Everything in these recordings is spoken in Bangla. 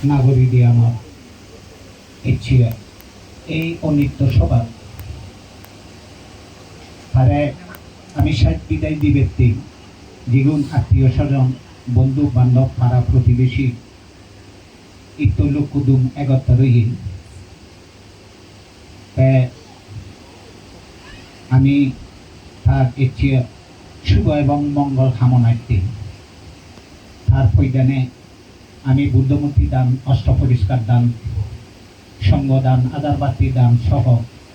নাগরিক আমার ইচ্ছে এই অনিত্য সভা তারে আমি ষাট বিদায় দি ব্যক্তি যেগুন আত্মীয় স্বজন বন্ধু বান্ধব পাড়া প্রতিবেশী ইত্যলোক কুদুম এগত রইল আমি তার ইচ্ছে শুভ এবং মঙ্গল কামনার্থী তার পৈদানে আমি বুদ্ধমূর্তি দান অষ্টপরিষ্কার দান সঙ্গদান আদারবাতি দান সহ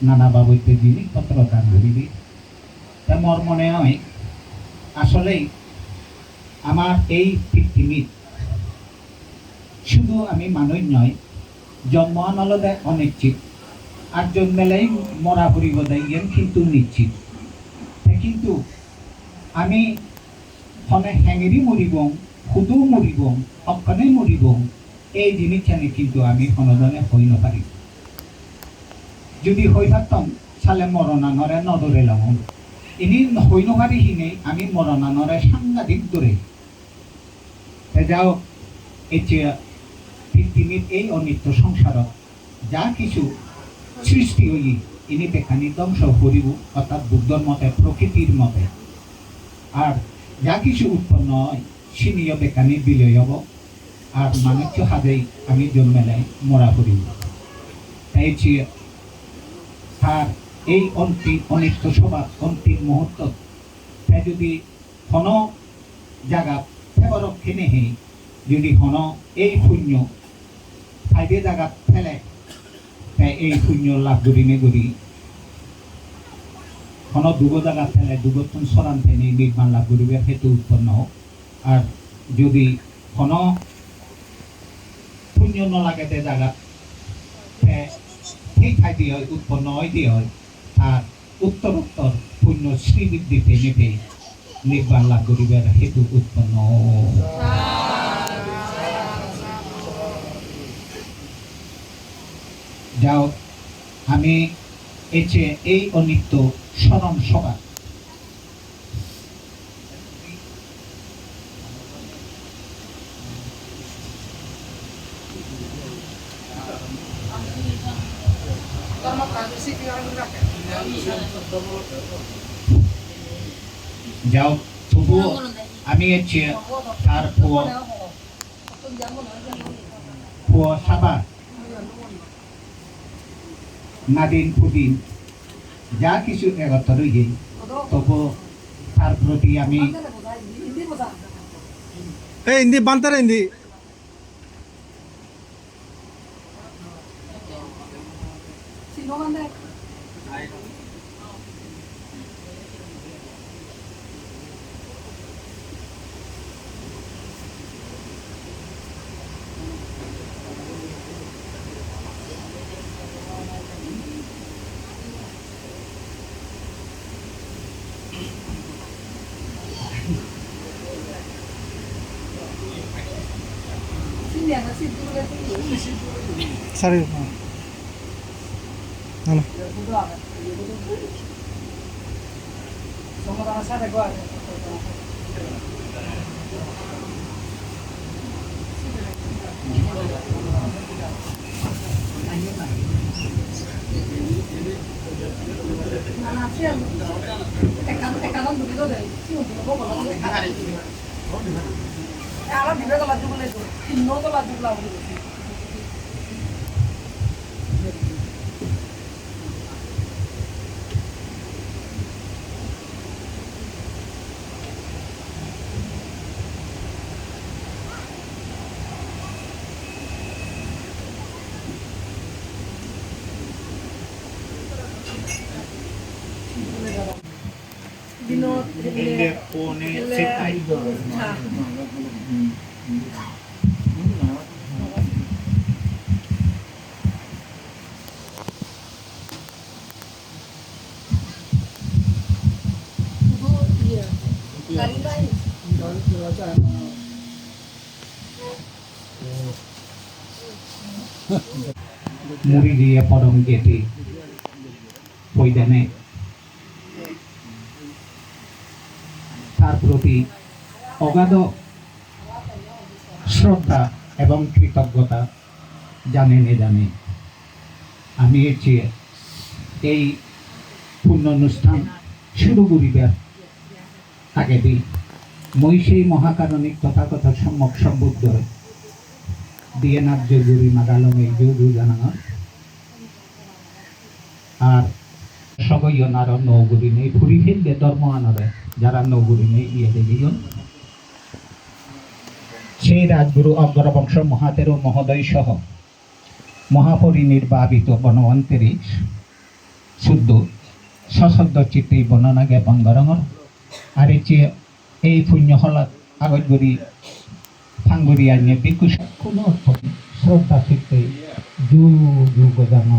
নানা বাবুতে জিনিসপত্র দান করিবি তা মোর মনে হয় আসলেই আমার এই পৃথিবীর শুধু আমি মানুষ নয় জন্ম আনলদে অনিশ্চিত আর জন্মেলেই মরা পড়িব দাইয়েন কিন্তু নিশ্চিত কিন্তু আমি ফনে হ্যাঙেরই মরিব খুদও মরিব অক্ষণে মরিব এই জিনিসখানে কিন্তু আমি কোনোজনে হই নপারি যদি হই পারতাম সালে মরণানরে নদরে লম ইনি হই নপারি হিনে আমি মরণানরে সাংঘাতিক দূরে যাও এতিয়া পৃথিবীর এই অনিত্য সংসারত যা কিছু সৃষ্টি হই ইনি বেখানি ধ্বংস করিব অর্থাৎ বুদ্ধর মতে প্রকৃতির মতে আর যা কিছু উৎপন্ন হয় সিনিয় বেখানি বিলয় হব আর মানুষ হাজেই আমি জন্মেলাই মরা করিব তাই তার এই অন্তিম অনিত্য সভা অন্তিম মুহূর্ত তাই যদি কোনো জায়গা ফেবরক খেনেহে যদি কোনো এই শূন্য ফাইদে জায়গা ফেলে তাই এই শূন্য লাভ করি নে করি কোনো দুগ জায়গা ফেলে দুগতন সরান ফেনে নির্মাণ লাভ করিবে হেতু উৎপন্ন হোক আর যদি কোনো শূন্য নলাগে তে জায়গা সেই ঠাই দিয়ে হয় উৎপন্ন হয় দিয়ে হয় আর উত্তরোত্তর শূন্য শ্রীবৃদ্ধি পেনে পেয়ে নির্বাণ লাভ করিবার হেতু উৎপন্ন যাও আমি এসে এই অনিত্য স্মরণ সভা যাও তবু আমি এসে তার সাবা নাদিন ফুদিন যা কিছু একত্র রয়েছে তবু তার প্রতি আমি হিন্দি বান্তার হিন্দি Sorry. Ano? মুড়ি দিয়ে পরম গেতে পৈদানে তার প্রতি অগাধ শ্রদ্ধা এবং কৃতজ্ঞতা জানে আমি এই পূর্ণ অনুষ্ঠান শুরু করিবার আগে দিই মই সেই মহাকারণিক তথাকথ সম্যক সম্বুদ্ধ দিয়ে নার্য গুরি মাগালম এই জু জানানো আর সবই নার নৌগুরি নেই ফুরি ফেললে ধর্ম আনরে যারা নৌগুরি নেই ইয়ে দেখিও সেই রাজগুরু অগ্রবংশ মহাতের মহোদয় সহ মহাপরিনির্বাবিত বনবন্তেরই শুদ্ধ সশব্দ চিত্তে বর্ণনা জ্ঞাপন গরঙর আর এই পুণ্য হলাত আগতগুড়ি ফাঙ্গুরি আনিয়ে বিকুশ কোনো শ্রদ্ধা চিত্তে যুগ জান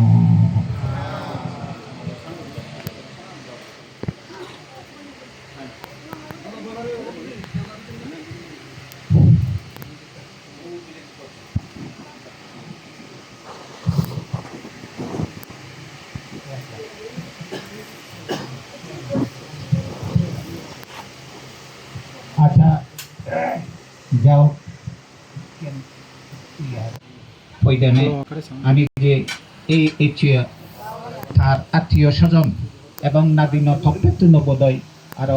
আচ্ছা যাও পৈদানে আমি যে এই তার আত্মীয় স্বজন এবং নাদিন থপ্পেতু নবোদয় আর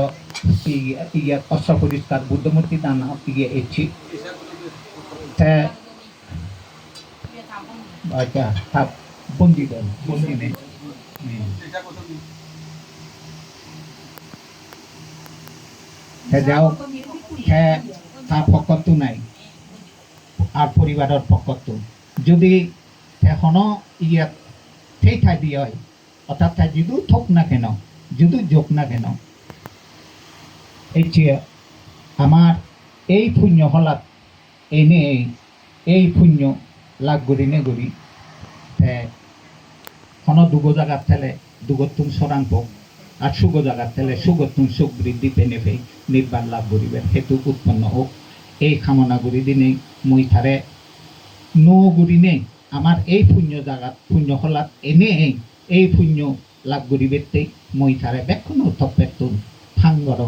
ইয়ার অস্ত্র পরিষ্কার বুদ্ধমূর্তি দান ইয়ে এসছি আচ্ছা থাপ বন্দি দেন বন্দি নেই যাও তার পক্ষতো নাই আর পরিবারের পক্ষতো যদি এখনো ইয়াত সেই ঠাই দিয়ে হয় অর্থাৎ তাই যদিও থোক না কেন যদিও যোগ না কেন এই আমার এই পুণ্য হলাত এনে এই পুণ্য লাভ করি নে করি কোনো দুগো জায়গার থেলে দুগতুন সরাং পোক আর সুগ জায়গার থেলে সুগতুন সুখ বৃদ্ধি পেনে ফেই নির্বাণ লাভ করিবেন হেতু উৎপন্ন হোক এই কামনা করি দিনে মই থারে নো গুড়ি নেই আমার এই পুণ্য জাগাত পুণ্য হলাত এনে এই পুণ্য লাভ করিবেতেই মই থারে বেক্ষণ থপ্পের তুন ফাঙ্গর